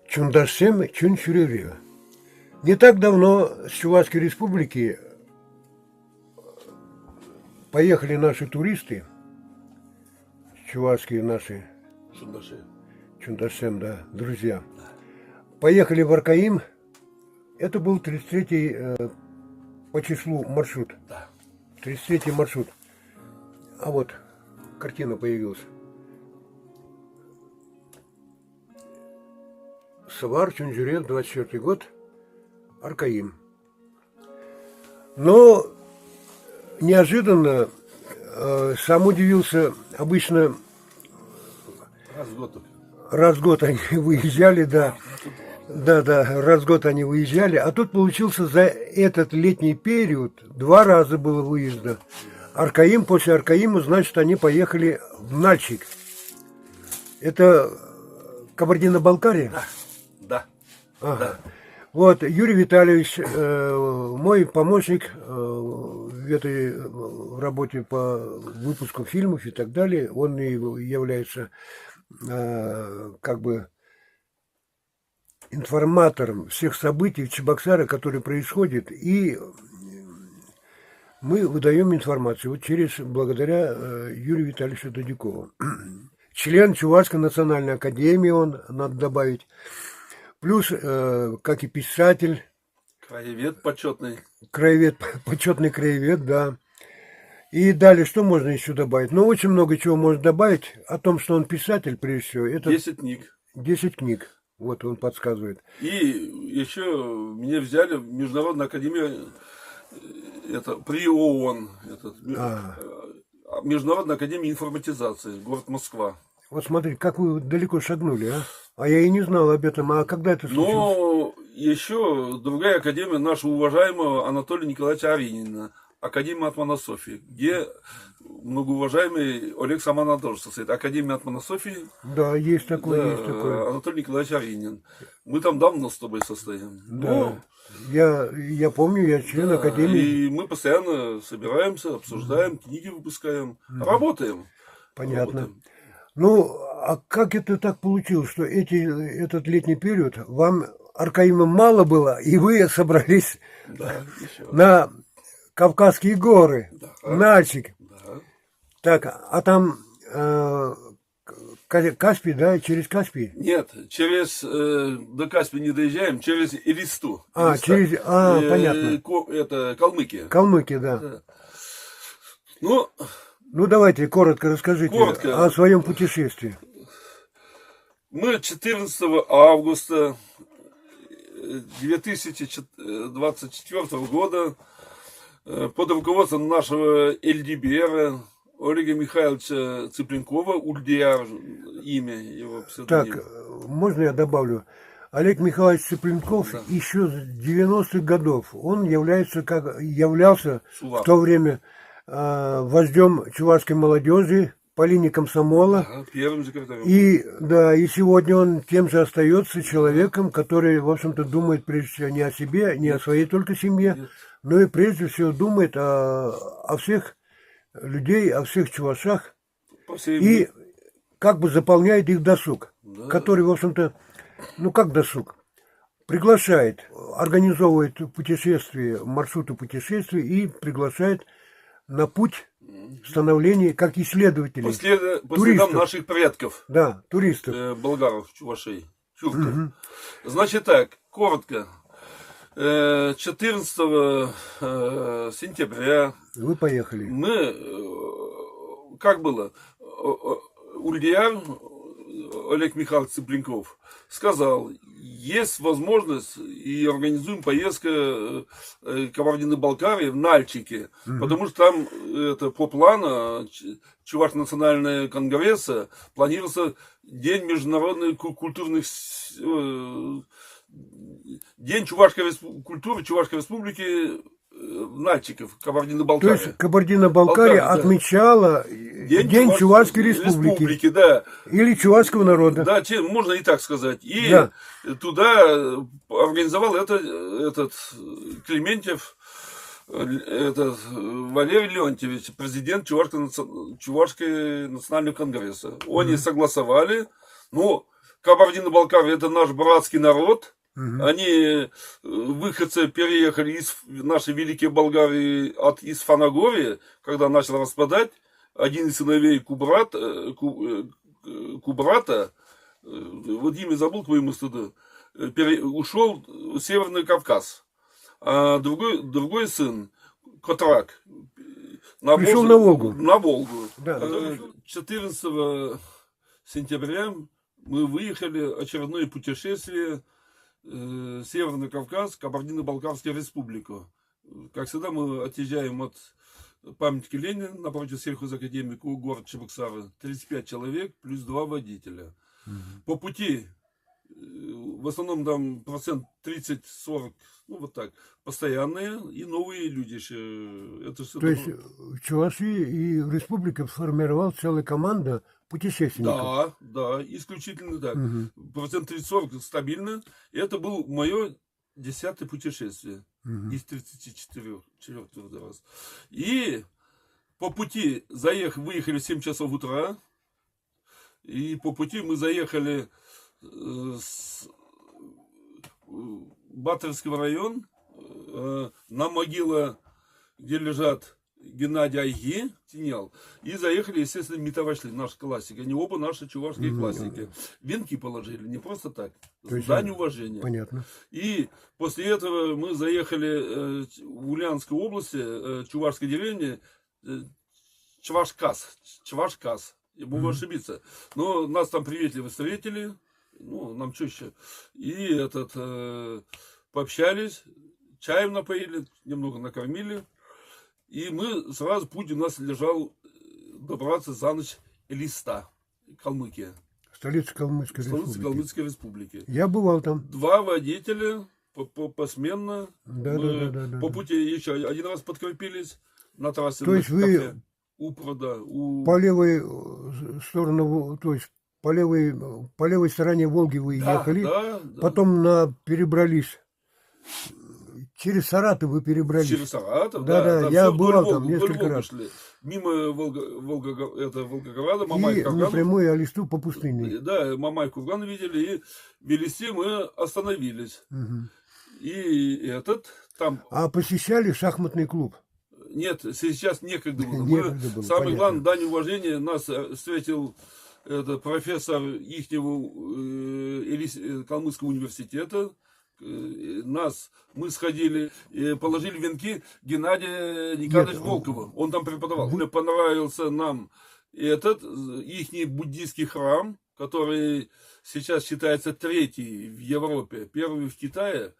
Чундашсем Чунчуреве. Не так давно с Чувашской республики поехали наши туристы, чувашские наши Чундашсем, да, друзья. Поехали в Аркаим. Это был 33-й по числу маршрут. 33-й маршрут. А вот картина появилась. Савар, Чунчурев, 24-й год, Аркаим. Но неожиданно сам удивился. Обычно раз в год они выезжали, да. Да, раз в год они выезжали. А тут получился за этот летний период 2 раза было выезда. Аркаим, после Аркаима, значит, они поехали в Нальчик. Это Кабардино-Балкария? Да. Ага. Да. Вот, Юрий Витальевич, мой помощник в этой работе по выпуску фильмов и так далее, он и является как бы информатором всех событий в Чебоксарах, которые происходят, и мы выдаем информацию вот благодаря Юрию Витальевичу Дадюкову. Член Чувашской национальной академии, он, надо добавить. Плюс, как и писатель. Краевед почетный. Почетный краевед, да. И далее, что можно еще добавить? Ну, очень много чего можно добавить о том, что он писатель, прежде всего. Это 10 книг. 10 книг. Вот он подсказывает. И еще меня взяли в Международную академию при ООН. Международная академия информатизации, город Москва. Вот смотри, как вы далеко шагнули, а? А я и не знал об этом. А когда это случилось? Но еще другая академия нашего уважаемого Анатолия Николаевича Аринина. Академия Атманософии, где многоуважаемый Олег Саманов тоже состоит. Академия Атманософии. Да, есть такое, да, есть такое. Анатолий Николаевич Аринин. Мы там давно с тобой состоим. Да. Ну, я помню, я член академии. И мы постоянно собираемся, обсуждаем, книги выпускаем, работаем. Понятно. Работаем. Ну, а как это так получилось, что этот летний период вам Аркаима мало было, и вы собрались на Кавказские горы, Нальчик. Да. Так, а там Каспий, да, через Каспий? Нет, до Каспия не доезжаем, через Элисту. Понятно. Это Калмыкия. Калмыкия, да. Ну, давайте коротко расскажите о своем путешествии. Мы 14 августа 2024 года под руководством нашего ЛДБР Олега Михайловича Цыпленкова, Ульдиар, имя его псевдоним. Так, можно я добавлю? Олег Михайлович Цыпленков еще с 90-х годов, он являлся в то время вождем чувашской молодежи по линии комсомола. Первым секретарем. И сегодня он тем же остается человеком, который, в общем-то, думает прежде всего не о себе, не о своей только семье, но и прежде всего думает о всех людей, о всех чувашах. И как бы заполняет их досуг, который, в общем-то, как досуг, приглашает, организовывает путешествия, маршруты путешествий и приглашает на путь становления как исследователей. По следам наших предков. Да, туристов. Болгаров, чувашей, тюрков. Значит так, коротко. 14 сентября вы поехали. Мы, как было, Ульдияр Олег Михайлович Цыпленков сказал, есть возможность и организуем поездку Кабардино-Балкарии в Нальчике, потому что там по плану Чуваш национального конгресса планировался День международных культурных День чувашской культуры Чувашской республики Нальчиков, То Кабардино-Балкария. есть Кабардино-Балкария Балкария, да. отмечала День Чувашской Республики. Да. Или чувашского народа. Да, можно и так сказать. И Да. туда организовал этот Клементьев, этот Валерий Леонтьевич, президент Чувашского национального конгресса. Они согласовали. Ну, Кабардино-Балкария — это наш братский народ. Они, выходцы, переехали из нашей великой Болгарии из Фанагории, когда начал распадать. Один из сыновей Кубрата, вот имя забыл, к моему стыду, ушел в Северный Кавказ. А другой сын, Котрак, Пришел на Волгу. На Волгу. Да. 14 сентября мы выехали, очередное путешествие, Северный Кавказ, Кабардино-Балкарская республика. Как всегда, мы отъезжаем от памятника Ленина напротив сельхозакадемии, город Чебоксары. 35 человек плюс 2 водителя. По пути, в основном там процент 30-40, ну вот так, постоянные и новые люди еще. Это То есть в Чувашии и в республике сформировал целая команда путешественников. Да, исключительно так. Процент 30-40 стабильно. И это было мое 10-е путешествие из 34 раз. И по пути выехали в 7 часов утра. И по пути мы заехали с Батарского района на могилу, где лежат Геннадий Айги, Тинял, и заехали, естественно, Митавашли, наши классики. Они оба наши чувашские классики. Венки положили, не просто так. Дань уважения. Понятно. И после этого мы заехали в Ульяновской области, чувашской деревне, Чувашкас. Я могу ошибиться. Но нас там приветливо встретили. Ну, нам что еще. И пообщались, чаем напоили, немного накормили. И мы сразу, путь у нас лежал добраться за ночь Элиста, Калмыкия. Столица Калмыцкой Республики. Я бывал там. 2 водителя посменно. Да. По пути еще один раз подкрепились на трассе. То есть вы по левой сторону, то есть по левой стороне Волги вы ехали, потом перебрались. Через Саратов вы перебрались. Через Саратов, да. Я бывал там несколько раз. Шли. Мимо Волгограда, Мамай-Курган. И напрямую Алисту по пустыне. Да, Мамай-Курган видели, и в Элисте мы остановились. И там... А посещали шахматный клуб? Нет, сейчас некогда было. Самое главное, дань уважения, нас встретил профессор ихнего Калмыцкого университета. Мы сходили, положили венки Геннадия Николаевича Волкова. Он там преподавал. Понравился нам ихний буддийский храм, который сейчас считается 3-й в Европе. 1-й в Китае,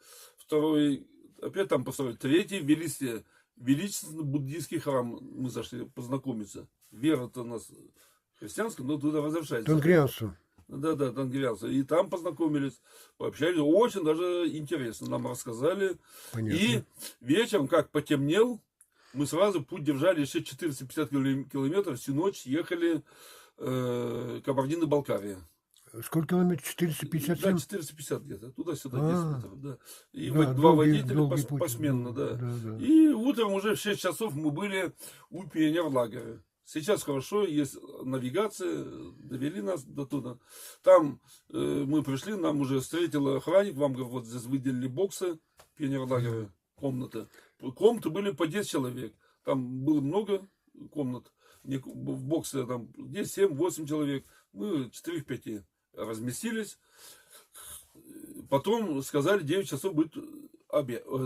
2-й опять там построили, 3-й в Элисте. Величественный буддийский храм. Мы зашли познакомиться. Вера-то у нас христианская, но туда возвращается. Тангрианство. Да, Тангрианство. И там познакомились, пообщались. Очень даже интересно. Нам рассказали. Понятно. И вечером, как потемнел, мы сразу путь держали еще 450 километров. Всю ночь ехали Кабардино-Балкария. Сколько километров? 457? Да, 450 где-то. Туда-сюда 10 метров. Да. И да, 2 водителя долгий посменно. Да. И утром уже в 6 часов мы были у пионерлагеря. Сейчас хорошо, есть навигация, довели нас до туда. Там мы пришли, нам уже встретил охранник, вам говорят, вот здесь выделили боксы пионерлагеря, комнаты. Комнаты были по 10 человек. Там было много комнат. В боксе там 10, 7, 8 человек. Мы 4-5 разместились. Потом сказали, 9 часов будет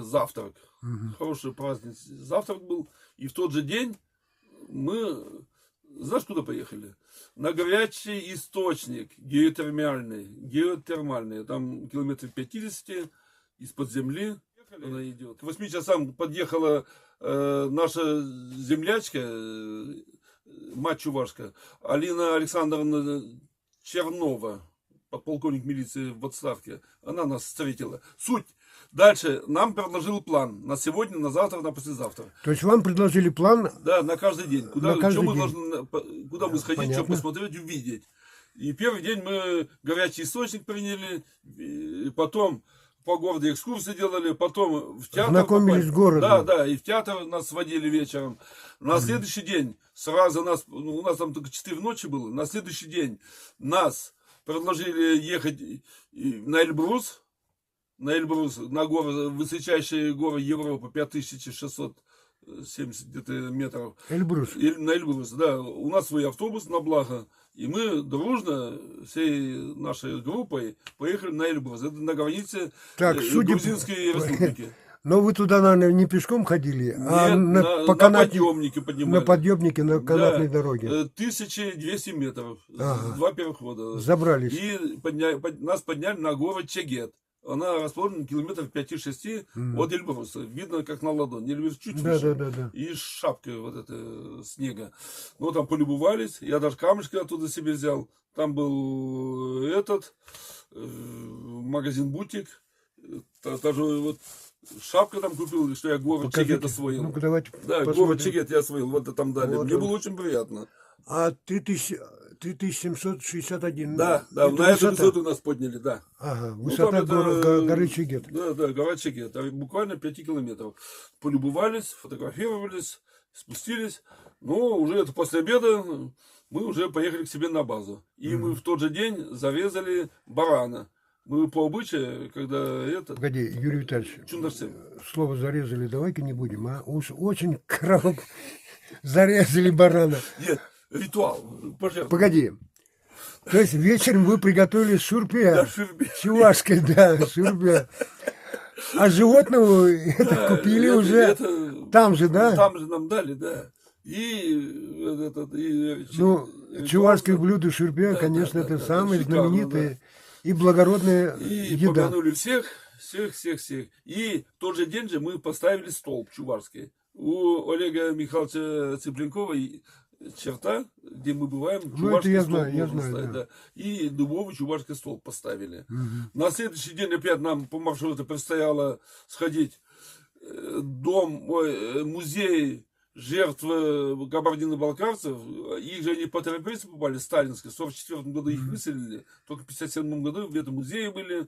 завтрак. Хороший праздник. Завтрак был. И в тот же день мы, знаешь, куда поехали? На горячий источник геотермальный. Там километров 50 из-под земли она идет. К 8 часам подъехала наша землячка, мать чувашка, Алина Александровна Чернова, подполковник милиции в отставке. Она нас встретила. Суть. Дальше нам предложил план на сегодня, на завтра, на послезавтра. То есть вам предложили план, Да, на каждый день. Куда, На каждый что мы день. должны, куда мы сходить, что Понятно. посмотреть, увидеть. И первый день мы горячий источник приняли, и потом по городу экскурсии делали, потом в театр Знакомились попали. с городом. Да, да, и в театр нас сводили вечером. На следующий день сразу нас, у нас там только 4 ночи было, на следующий день нас предложили ехать на Эльбрус, на горы, высочайшие горы Европы, 5670 где-то метров. Эльбрус. На Эльбрус, да. У нас свой автобус на благо. И мы дружно, всей нашей группой, поехали на Эльбрус. Это на границе Так, судя Грузинской республики. Но вы туда, наверное, не пешком ходили, а Нет, по на канатной- подъемнике на поднимали. подъемнике, на канатной Да, дороге. 1200 метров. Ага. 2 перехода. Забрались. И нас подняли на гору Чегет. Она расположена километров 5-6 от Эльбруса. Видно, как на ладони. Эльбрус чуть Да, выше. да, да, да. И с шапкой вот это снега. Ну, там полюбовались. Я даже камешки оттуда себе взял. Там был магазин «Бутик». Даже вот шапка там купил, что я город Чегет Покажите. освоил. Ну-ка, давайте Да, город посмотрим. Чегет я освоил. Вот это там дали. Вот Мне он. было очень приятно. А 3761. Да, да, это на эту высота? высоту нас подняли, да. Ага, Ну, высота там это, горы Чегет. Да, да, гора Чегет. Буквально 5 километров. Полюбовались, фотографировались, спустились. Но уже это после обеда мы уже поехали к себе на базу. И мы в тот же день зарезали барана. Мы по обычаю, когда это... Погоди, Юрий Витальевич, Чундашцы. слово зарезали, давай-ка не будем, а? Уж очень крово зарезали барана. Нет, ритуал. Пожертвовать. Погоди. То есть вечером вы приготовили шурпе. Да, шурпе. Чувашской, да, шурпе. А животного это Да, купили это- уже это- там же, да? Там же нам дали, да. И Ну, ритуал- чувашское блюдо шурпе, Да, конечно, да, это да, самое шикарно, знаменитое и благородная И еда. помянули всех. И в тот же день же мы поставили столб чувашский. У Олега Михайловича Цыпленкова черта, где мы бываем, Ну, это чувашский я столб знаю, я можно знаю, ставить, да. да. И дубовый чувашский столб поставили. На следующий день опять нам по маршруту предстояло сходить музей жертв кабардино-балкарцев. Их же они по террористам попали, сталинские. В 1944 году их выселили. Только в 1957 году в этом музее были.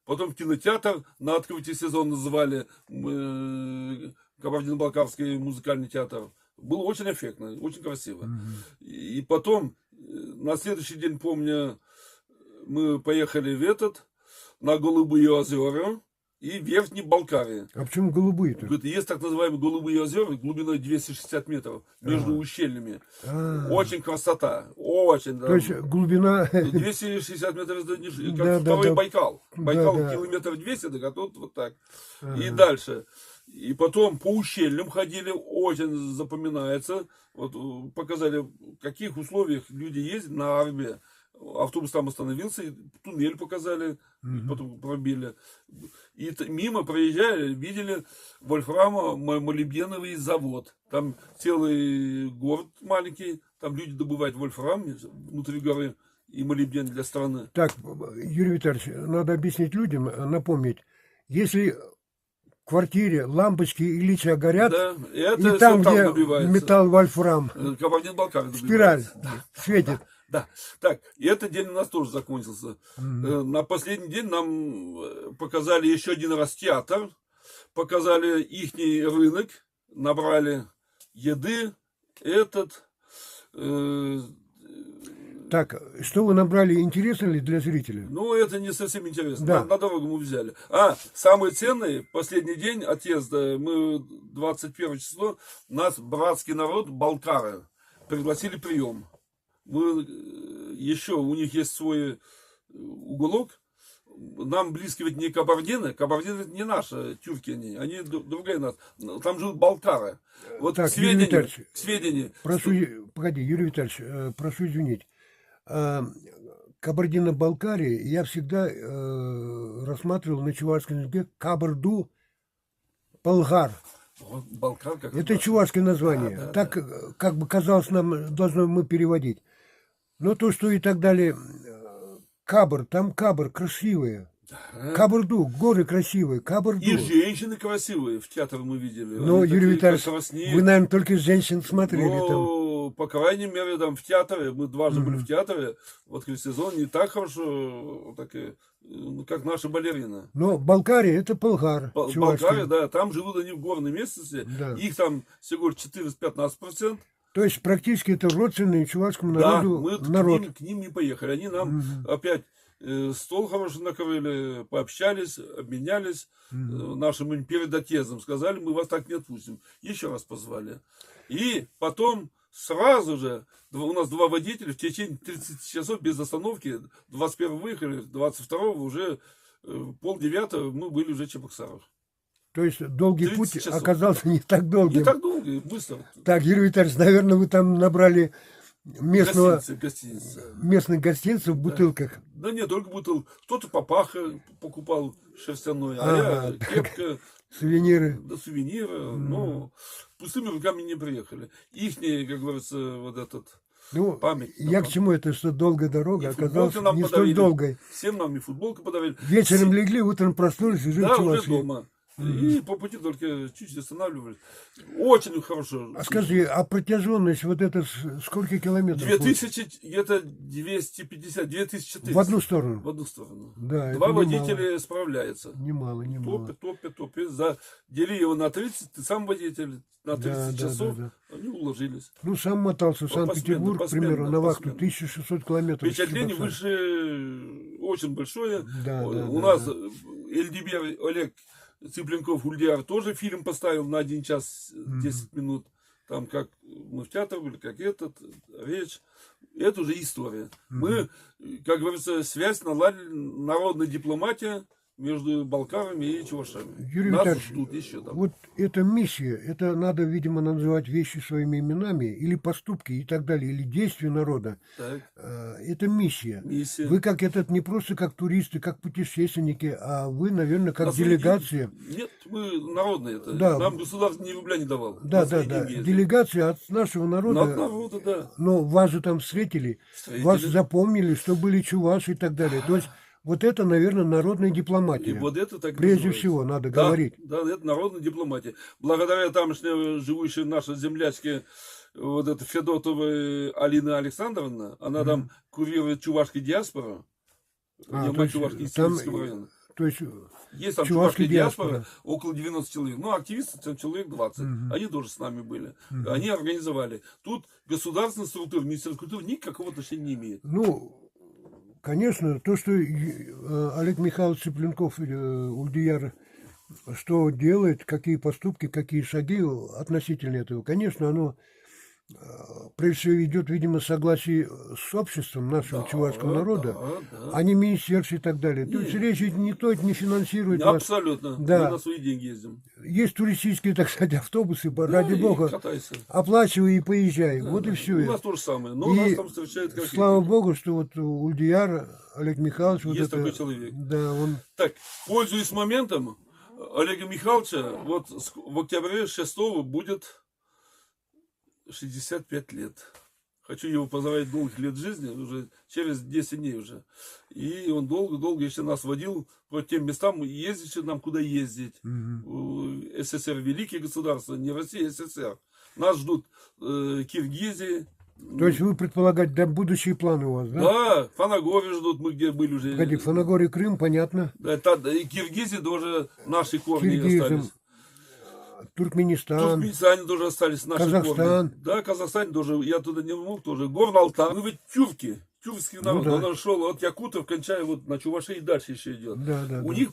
Потом в кинотеатр на открытии сезона называли Кабардино-Балкарский музыкальный театр. Было очень эффектно, очень красиво. И потом, на следующий день, помню, мы поехали на Голубые озера и Верхней Балкарии. А почему голубые-то? Говорит, есть так называемые Голубые озера глубиной 260 метров между ущельями. Очень красота, очень. То есть глубина... 260 метров, это не как Да, да, второй да. Байкал. Байкал Да, да. километров 200, так а тут вот так. И дальше. И потом по ущельям ходили, очень запоминается. Вот показали, в каких условиях люди ездят на Арбе. Автобус там остановился, и туннель показали, и потом пробили. И мимо проезжали, видели вольфрамо-молибденовый завод. Там целый город маленький, там люди добывают вольфрам внутри горы и молибден для страны. Так, Юрий Витальевич, надо объяснить людям, напомнить. Если в квартире лампочки Ильича горят, Да, это и там, все где добивается. металл вольфрам, Кабардино-Балкария спираль добивается. светит. Да, так, и этот день у нас тоже закончился. На последний день нам показали еще один раз театр, показали ихний рынок, набрали еды, Так, что вы набрали, интересно ли для зрителя? Ну, это не совсем интересно. Да. На дорогу мы взяли. А, самый ценный, последний день отъезда, мы 21 число, нас братский народ, балкары, пригласили прием. Мы еще, у них есть свой уголок. Нам близко ведь не кабардины. Кабардины это не наши, тюрки они другая нас. Там живут балкары. Вот Так, к Юрий сведению, Витальевич, что- Погоди, Юрий Витальевич, прошу извинить. Кабардино-Балкария я всегда рассматривал на чувашском языке Кабарду-Болгар. Вот Балкар как Это наш. чувашское название. Да, да, Так, как бы казалось, нам должны мы переводить. Но то, что и так далее, Кабр, там Кабр, красивые. Да. Кабарду, горы красивые, Кабарду. И женщины красивые в театре мы видели. Но, Они Юрий такие Витальевич, покраснее. вы, наверное, только женщин смотрели там. Ну, по крайней мере, там в театре, мы дважды были в театре, в открытый сезон, не так хорошо, так, ну, как наши балерины. Но Балкария это Болгар. Болгария, да, там живут они в горной местности, Да. их там всего 14-15%. То есть практически это родственный чувашскому Да, народу мы народ. к ним не поехали. Они нам опять стол хороший накрыли, пообщались, обменялись нашим империотезом. Сказали, мы вас так не отпустим. Еще раз позвали. И потом сразу же, у нас два водителя в течение 30 часов без остановки, 21 выехали, 22 уже 8:30 мы были уже в Чебоксарах. То есть долгий 30 путь часов. оказался не так долгим. Не так долго, быстро. Так, Юрий Витальевич, наверное, вы там набрали местных гостинцев в бутылках. Да нет, только бутылка. Кто-то папаха покупал шерстяной, Ага, а я кепка, Сувениры. да сувениры. Ну, пустыми руками не приехали. Ихний, как говорится, вот этот Ну, память. я к чему это, что долгая дорога И оказалась футболки нам не столь подарили. долгой. Всем нам и футболку подарили. Вечером легли, утром проснулись и жили Да, в уже Чувашии. дома. И по пути только чуть останавливались. Очень хорошо. А скажи, а протяженность вот это сколько километров? 2000, где-то 250, 2400. В одну сторону? В одну сторону. Да, Два это водителя справляются. Немало, немало. Топит. Дели его на 30, ты сам водитель, на 30 Да, часов, да. они уложились. Ну, сам мотался в Санкт-Петербург, к примеру, на вахту посменно. 1600 километров. Впечатление с Чебоксар. выше очень большое. Да, У да, нас да. Эльдибер Олег Цыпленков Ульдиар тоже фильм поставил на 1 час 10 минут. Там как мы в театре были, как речь. Это уже история. Мы, как говорится, связь наладили, народная дипломатия между балкарами и чувашами. Юрий Нас Витальевич, ждут еще там. вот эта миссия, это надо, видимо, называть вещи своими именами, или поступки и так далее, или действия народа. Так, Это миссия. миссия. Вы как не просто как туристы, как путешественники, а вы, наверное, как Нас делегация. Нет, мы народные. Это. Да. Нам государство ни рубля не давало. Да, На да, свои да. деньги ездили. Делегация от нашего народа. От народа, да. Но вас же там встретили, вас запомнили, что были чуваши и так далее. То есть вот это, наверное, народная И дипломатия. вот это так Прежде называется. всего надо Да, говорить. Да, это народная дипломатия. Благодаря тамошней живущей нашей землячке, вот эта Федотова Алина Александровна, она там курирует чувашскую диаспору. А, то Нема есть чувашки из там- Сибирского района. То есть Есть там чувашская чувашская диаспора, диаспора. около 90 человек. Ну, активисты там человек 20. Они тоже с нами были. Они организовали. Тут государственная структура, Министерство культуры никакого отношения не имеет. ну, конечно, то, что Олег Михайлович Цыпленков, Ульдияр, что делает, какие поступки, какие шаги относительно этого, конечно, оно прежде всего идет, видимо, согласие с обществом нашего чувашского народа, Да. а не министерств и так далее. То есть речь никто это не финансирует. вас. Абсолютно. Да. Мы на свои деньги ездим. Есть туристические, так сказать, автобусы, ради и бога, катайся. оплачивай и поезжай. Вот и все. У нас то же самое. Но И нас там встречают как Слава богу, что вот Ульдияр Олег Михайлович, вот Есть это, такой человек. да, он Так, пользуясь моментом, Олега Михайловича вот в октябре 6 будет 65 лет. Хочу его поздравить долгих лет жизни, уже через 10 дней уже. И он долго-долго еще нас водил по тем местам, ездить нам куда ездить. СССР великие государства, не Россия, а СССР. Нас ждут Киргизии. То есть вы предполагаете, да, будущие планы у вас, да? Да, Фанагоры ждут, мы где были уже. Погоди, Фанагорий, Крым, понятно. Да, и Киргизии тоже наши корни Киргизам, остались. Туркменистан. В Туркменистане тоже остались наши Казахстан. корни. Да, Казахстан тоже, я туда не мог тоже. Горный Алтай. Ну ведь тюрки, тюркский народ, да. он шел от якутов, кончая вот на Чувашии и дальше еще идет. Да, да, У да. них,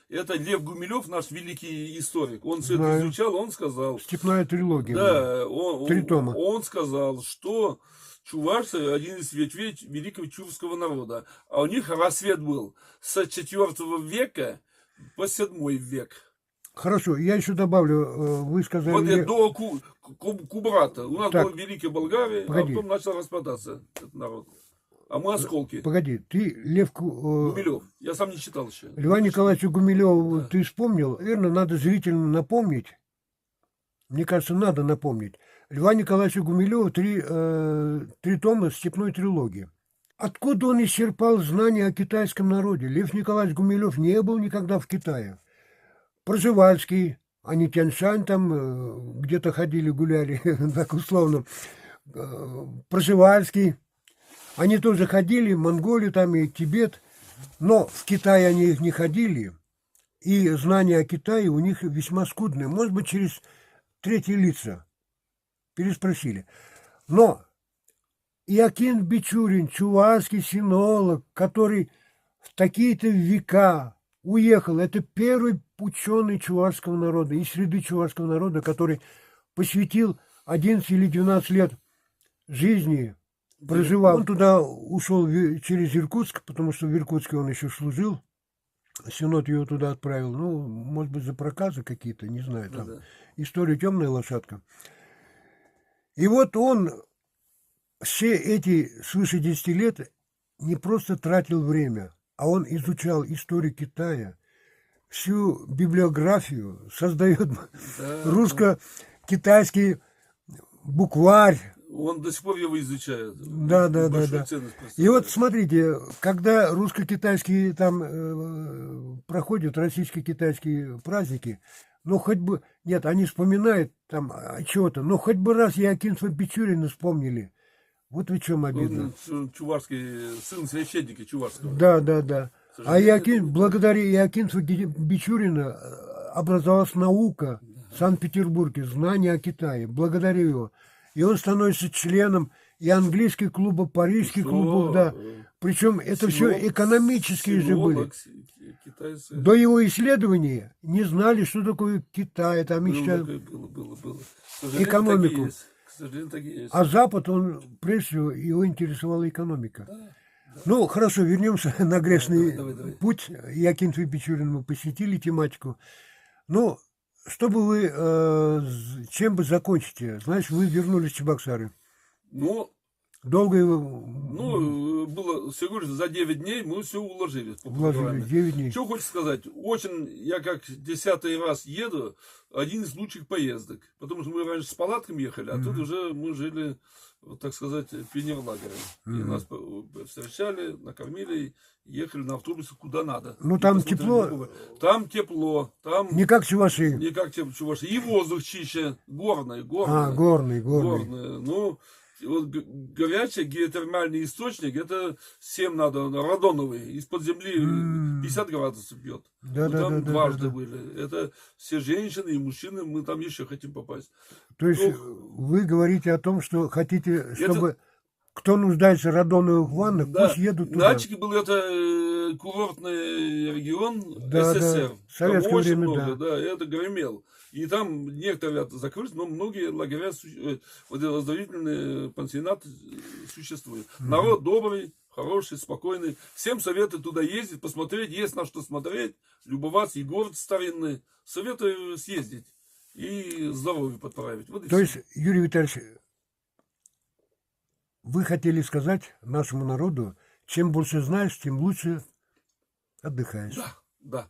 это Лев Гумилев, наш великий историк, он все это Знаю. изучал, он сказал, Степная трилогия. да, 3 тома. он сказал, что чувашцы один из ветвей великого тюркского народа. А у них рассвет был с 4 века по 7 век. Хорошо, я еще добавлю, вы сказали... Вот это до Кубрата. У нас Так. была Великая Болгария, Погоди. а потом начал распадаться этот народ. А мы осколки. Погоди, ты Гумилев. Я сам не читал еще. Льва Николаевича Гумилева ты вспомнил? Наверное, надо зрительно напомнить. Мне кажется, надо напомнить. Льва Николаевича Гумилева 3 тома «Степной трилогии». Откуда он исчерпал знания о китайском народе? Лев Николаевич Гумилев не был никогда в Китае. Пржевальский, они Тяньшань там где-то ходили, гуляли, так условно. Пржевальский, они тоже ходили, Монголию там и Тибет, но в Китай они не ходили, и знания о Китае у них весьма скудные. Может быть, через третьи лица переспросили. Но Иоаким Бичурин, чувашский синолог, который в такие-то века уехал, это первый ученый чувашского народа, из среды чувашского народа, который посвятил 11 или 12 лет жизни, проживал. Он туда ушел через Иркутск, потому что в Иркутске он еще служил. Синод его туда отправил. Ну, может быть, за проказы какие-то, не знаю. Там. История «Темная лошадка». И вот он все эти свыше 10 лет не просто тратил время, а он изучал историю Китая, всю библиографию, создает русско-китайский букварь. Он до сих пор его изучает. Да. И вот смотрите, когда русско-китайские там проходят российско-китайские праздники, ну хоть бы, нет, они вспоминают там чего-то, но хоть бы раз Иоакима Бичурина вспомнили. Вот в чем обидно. Чувашский, сын священника чувашского. Да. А благодаря Иоакиму Бичурина образовалась наука в Санкт-Петербурге, знания о Китае, благодаря его. И он становится членом и английских клубов, парижских клубов, да. Причем это все экономические же были. Китайцы. До его исследований не знали, что такое Китай, там еще Было. экономику. К сожалению, так и есть. А Запад, он, прежде всего, его интересовала экономика. Да. Ну, хорошо, вернемся на грешный путь. Иоакиму Бичурину мы посвятили тематику. Ну, что бы вы, чем бы закончите? Значит, вы вернулись в Чебоксары. Ну, долго его... Ну, было всего лишь за 9 дней мы все уложили. Уложили, 9 дней. Что хочется сказать? Очень, я как 10-й раз еду, один из лучших поездок. Потому что мы раньше с палатками ехали, а тут уже мы жили, вот, так сказать, в пионерлагере. И нас встречали, накормили, ехали на автобусе куда надо. Ну, там тепло? Там тепло. Там не как Чуваши? Не как Чуваши. И воздух чище, горный. А, горный. Ну, вот горячий геотермальный источник, это всем надо, радоновый, из-под земли 50 градусов бьет. Там дважды были. Это все женщины и мужчины, мы там еще хотим попасть. То есть вы говорите о том, что хотите, чтобы кто нуждается в радоновых ваннах, пусть едут туда. Нальчик был это курортный регион СССР. В советское очень время, много, это гремел. И там некоторые закрылись, но многие лагеря, вот оздоровительные пансионаты существуют. Народ добрый, хороший, спокойный. Всем советую туда ездить, посмотреть, есть на что смотреть, любоваться. И город старинный. Советую съездить и здоровье подправить. Вот и То все. есть, Юрий Витальевич, вы хотели сказать нашему народу, чем больше знаешь, тем лучше отдыхаешь. Да.